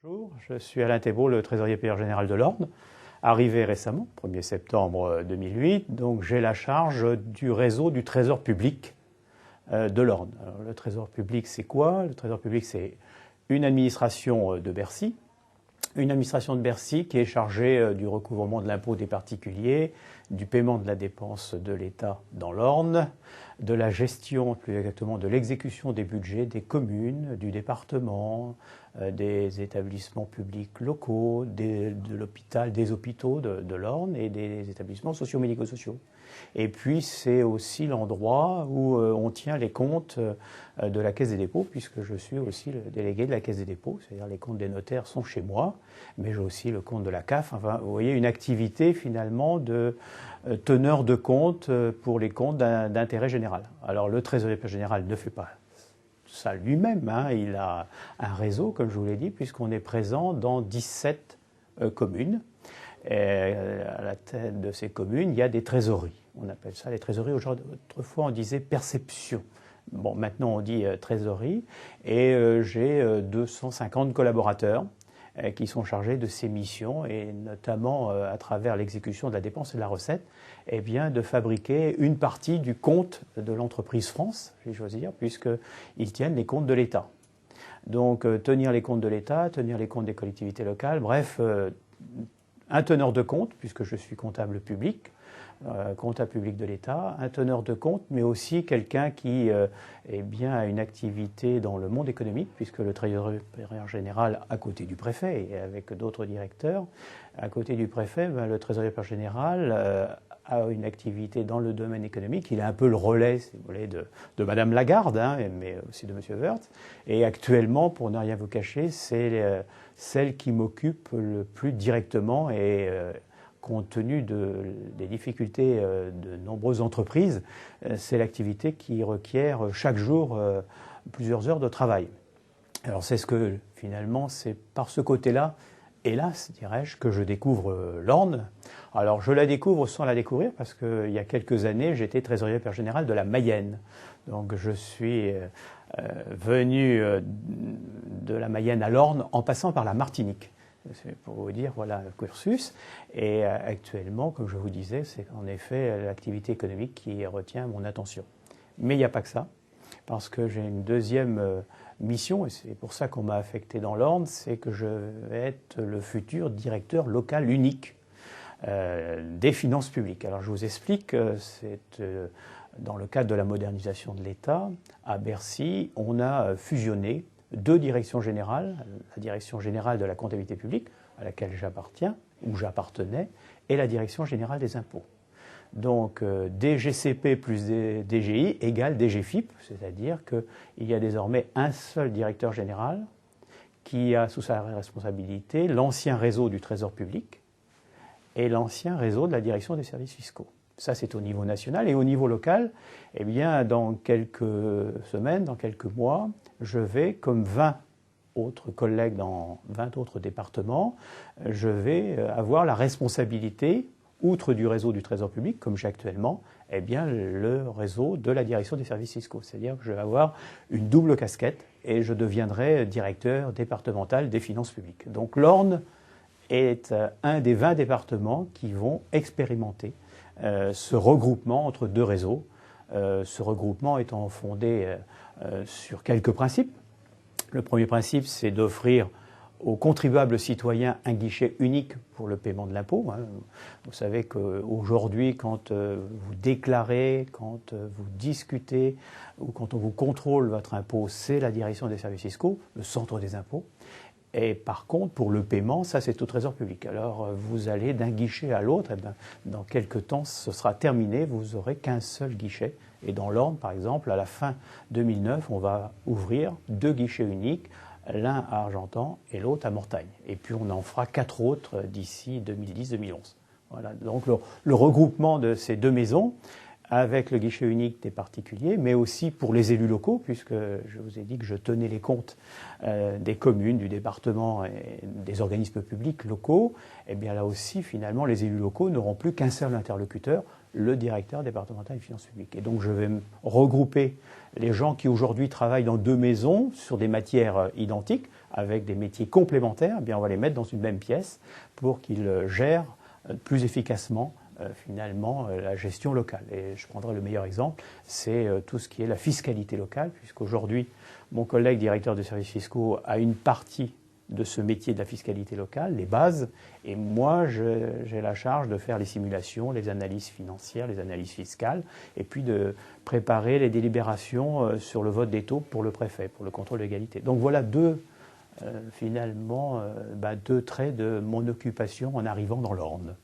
Bonjour, je suis Alain Thébault, le trésorier payeur général de l'Orne, arrivé récemment, 1er septembre 2008, donc j'ai la charge du réseau du trésor public de l'Orne. Alors, le trésor public, c'est quoi? Le trésor public, c'est une administration de Bercy, qui est chargée du recouvrement de l'impôt des particuliers, du paiement de la dépense de l'État dans l'Orne, de la gestion, plus exactement, de l'exécution des budgets des communes, du département, des établissements publics locaux, de l'hôpital, des hôpitaux de l'Orne et des établissements socio-médico-sociaux. Et puis c'est aussi l'endroit où on tient les comptes de la Caisse des dépôts, puisque je suis aussi le délégué de la Caisse des dépôts, c'est-à-dire les comptes des notaires sont chez moi, mais j'ai aussi le compte de la CAF. Enfin, vous voyez, une activité finalement de teneur de compte pour les comptes d'intérêt général. Alors le trésorier général ne fait pas ça lui-même, hein. Il a un réseau, comme je vous l'ai dit, puisqu'on est présent dans 17 communes. Et à la tête de ces communes, il y a des trésoreries. On appelle ça les trésoreries. Autrefois, on disait perception. Bon, maintenant, on dit trésorerie. Et j'ai 250 collaborateurs qui sont chargés de ces missions, et notamment à travers l'exécution de la dépense et de la recette, eh bien, de fabriquer une partie du compte de l'entreprise France, je vais choisir, puisqu'ils tiennent les comptes de l'État. Donc, tenir les comptes de l'État, tenir les comptes des collectivités locales, bref, un teneur de compte, puisque je suis comptable public de l'État, un teneur de compte, mais aussi quelqu'un qui eh bien, a une activité dans le monde économique, puisque le trésorier général, à côté du préfet et avec d'autres directeurs, à côté du préfet, ben, le trésorier général a une activité dans le domaine économique. Il a un peu le relais, si vous voulez, de Madame Lagarde, hein, mais aussi de Monsieur Woerth. Et actuellement, pour ne rien vous cacher, c'est celle qui m'occupe le plus directement, et compte tenu des difficultés de nombreuses entreprises, c'est l'activité qui requiert chaque jour plusieurs heures de travail. Alors c'est ce que, finalement, c'est par ce côté-là, hélas, dirais-je, que je découvre l'Orne. Alors je la découvre sans la découvrir, parce qu'il y a quelques années, j'étais trésorier payeur général de la Mayenne. Donc je suis venu de la Mayenne à l'Orne en passant par la Martinique. C'est pour vous dire, voilà le cursus. Et actuellement, comme je vous disais, c'est en effet l'activité économique qui retient mon attention. Mais il n'y a pas que ça, parce que j'ai une deuxième mission, et c'est pour ça qu'on m'a affecté dans l'Orne, c'est que je vais être le futur directeur local unique des finances publiques. Alors je vous explique, c'est dans le cadre de la modernisation de l'État, à Bercy, on a fusionné deux directions générales, la direction générale de la comptabilité publique, à laquelle j'appartiens, ou j'appartenais, et la direction générale des impôts. Donc DGCP plus DGI égale DGFIP, c'est-à-dire qu'il y a désormais un seul directeur général qui a sous sa responsabilité l'ancien réseau du Trésor public et l'ancien réseau de la direction des services fiscaux. Ça, c'est au niveau national. Et au niveau local, eh bien, dans quelques semaines, dans quelques mois, je vais, comme 20 autres collègues dans 20 autres départements, je vais avoir la responsabilité, outre du réseau du Trésor public, comme j'ai actuellement, eh bien, le réseau de la direction des services fiscaux. C'est-à-dire que je vais avoir une double casquette et je deviendrai directeur départemental des finances publiques. Donc l'Orne est un des 20 départements qui vont expérimenter ce regroupement entre deux réseaux, ce regroupement étant fondé sur quelques principes. Le premier principe, c'est d'offrir aux contribuables citoyens un guichet unique pour le paiement de l'impôt. Vous savez qu'aujourd'hui, quand vous déclarez, quand vous discutez ou quand on vous contrôle votre impôt, c'est la direction des services fiscaux, le centre des impôts. Et par contre, pour le paiement, ça c'est au Trésor public. Alors vous allez d'un guichet à l'autre, et dans quelques temps ce sera terminé, vous n'aurez qu'un seul guichet. Et dans l'Orne, par exemple, à la fin 2009, on va ouvrir deux guichets uniques, l'un à Argentan et l'autre à Mortagne. Et puis on en fera 4 autres d'ici 2010-2011. Voilà, donc le regroupement de ces deux maisons, avec le guichet unique des particuliers, mais aussi pour les élus locaux, puisque je vous ai dit que je tenais les comptes des communes, du département et des organismes publics locaux. Et bien là aussi, finalement, les élus locaux n'auront plus qu'un seul interlocuteur, le directeur départemental des finances publiques. Et donc je vais regrouper les gens qui aujourd'hui travaillent dans 2 maisons sur des matières identiques, avec des métiers complémentaires. Eh bien, on va les mettre dans une même pièce pour qu'ils gèrent plus efficacement finalement la gestion locale. Et je prendrai le meilleur exemple, c'est tout ce qui est la fiscalité locale, puisqu'aujourd'hui, mon collègue directeur de services fiscaux a une partie de ce métier de la fiscalité locale, les bases, et moi j'ai la charge de faire les simulations, les analyses financières, les analyses fiscales, et puis de préparer les délibérations sur le vote des taux pour le préfet, pour le contrôle de l'égalité. Donc voilà finalement deux traits de mon occupation en arrivant dans l'Orne.